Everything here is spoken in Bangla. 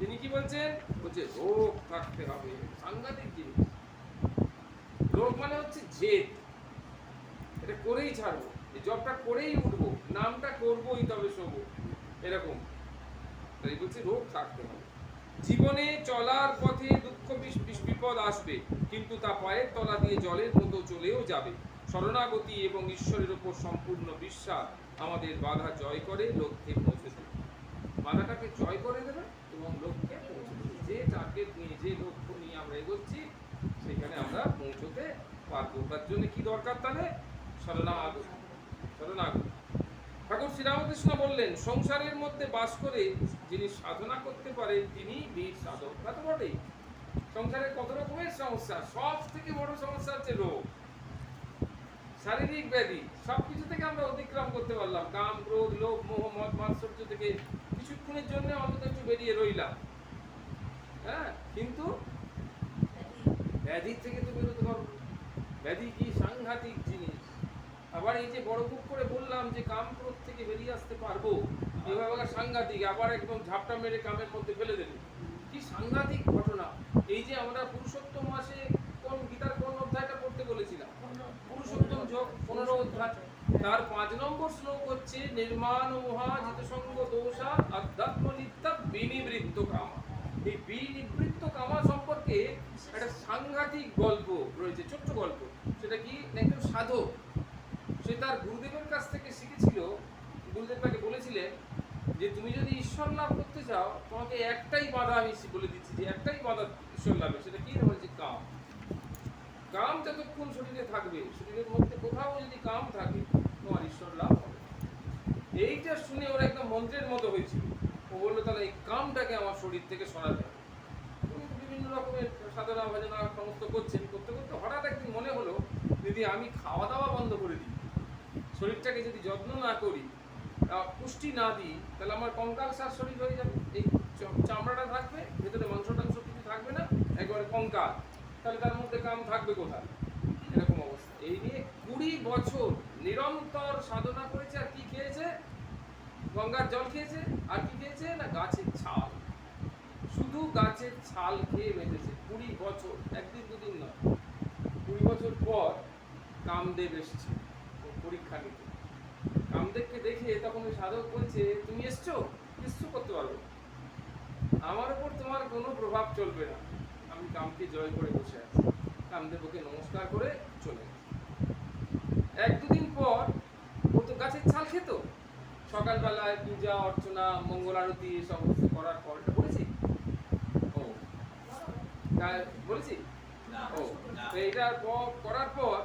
তিনি কি বলছেন? বলছে রোগ থাকতে হবে। সাংঘাতিক জিনিস। রোগ মানে হচ্ছে জেদ, এটা করেই ছাড়বো, এই জবটা করেই উঠবো, নামটা করবোই তবে শোবো, এরকম। তাই বলছি রোগ থাকতে হবে। জীবনে চলার পথে দুঃখ বিপদ আসবে, কিন্তু তা পায়ের তলা দিয়ে জলের মতো চলেও যাবে। শরণাগতি এবং ঈশ্বরের উপর সম্পূর্ণ বিশ্বাস আমাদের বাধা জয় করে লক্ষ্যে পৌঁছে দেবে। বাধাটাকে জয় করে দেবে এবং লক্ষ্যে পৌঁছে দেবে। যে টার্গেট নিয়ে, যে লক্ষ্য নিয়ে আমরা এগোচ্ছি, সেখানে আমরা পৌঁছতে পারবো। তার জন্য কি দরকার? তাহলে শরণাগতি। শরণাগতি। ঠাকুর শ্রীরামকৃষ্ণ বললেন, সংসারের মধ্যে বাস করে যিনি সাধনা করতে পারে তিনি বীর সাধক। তা তো বটেই। সংসারের কত রকমের সমস্যা, সব থেকে বড় সমস্যা হচ্ছে রোগ, শারীরিক ব্যাধি। সবকিছু থেকে আমরা অতিক্রম করতে পারলাম, কাম ক্রোধ লোভ মোহ মদ মাৎসর্য থেকে কিছুক্ষণের জন্য অন্তত একটু বেরিয়ে রইলাম, হ্যাঁ, কিন্তু ব্যাধি থেকে তো বেরোতে পারবো। ব্যাধি কি সাংঘাতিক জিনিস। আবার এই যে বড় মুখ করে বললাম যে কাম ক্রোধ থেকে বেরিয়ে আসতে পারবো, এভাবে সাংঘাতিক, আবার একদম ঝাপটা মেরে কামের মধ্যে ফেলে দেবে, কি সাংঘাতিক ঘটনা। এই যে আমরা পুরুষোত্তম মাসে কোন গীতার কোন অধ্যায়টা পড়তে বলেছিলাম? পুরুষোত্তম যোগ 15 অধ্যায়, তার 5 নম্বর শ্লোক হচ্ছে নির্মাণ মোহা জিতসঙ্গ দোষা আধ্যাত্ম নিত্যা বিনিবৃত্ত কামা। এই বিনিবৃত্ত কামা সম্পর্কে একটা সাংঘাতিক গল্প রয়েছে, ছোট্ট গল্প। সেটা কি? একজন সাধক, সে তার গুরুদেবের কাছ থেকে শিখেছিল। গুরুদেব তাকে বলেছিলেন যে তুমি যদি ঈশ্বর লাভ করতে চাও, তোমাকে একটাই বাধা আমি বলে দিচ্ছি, যে একটাই বাধা ঈশ্বর লাভে, সেটা কি? বলেছে কাম। কাম যতক্ষণ শরীরে থাকবে, শরীরের মধ্যে কোথাও যদি কাম থাকে, তোমার ঈশ্বর লাভ হবে। এইটা শুনে ওর একদম মন্ত্রের মতো হয়েছিল। ও বললো তাহলে এই কামটাকে আমার শরীর থেকে সরাতে হবে। বিভিন্ন রকমের সাধনা ভজনা সমস্ত করছেন, করতে করতে হঠাৎ একদিন মনে হলো, যদি আমি খাওয়া দাওয়া বন্ধ করে দিই, শরীরটাকে যদি যত্ন না করি, পুষ্টি না দিই, তাহলে আমার কঙ্কাল সার শরীর হয়ে যাবে। এই চামড়াটা থাকবে, ভেতরে মাংস টাংস কিছু থাকবে না, একবারে কঙ্কাল। তাহলে তার মধ্যে কাম থাকবে কোথায়? এরকম অবস্থা। এই নিয়ে 20 বছর নিরন্তর সাধনা করেছে। আর কি খেয়েছে? গঙ্গার জল খেয়েছে। আর কি খেয়েছে? না গাছের ছাল, শুধু গাছের ছাল খেয়ে বেঁচেছে 20 বছর, একদিন দুদিন নয়। 20 বছর পর কামদেব এসছে পরীক্ষা নিতে। কামদেবকে দেখে তখন ওই সাধক বলছে, তুমি এসছো, কিছু করতে পারবে, আমার উপর তোমার কোনো প্রভাব চলবে না, আমি কামকে জয় করে বসে আছি। কামদেব ওকে নমস্কার করে চলে গেছে। 1-2 দিন পর ও তো গাছের ছাল খেত। সকালবেলায় পূজা অর্চনা মঙ্গল আরতি সমস্ত করার পর, এটা বলেছি? বলেছি? ও, এইটা করার পর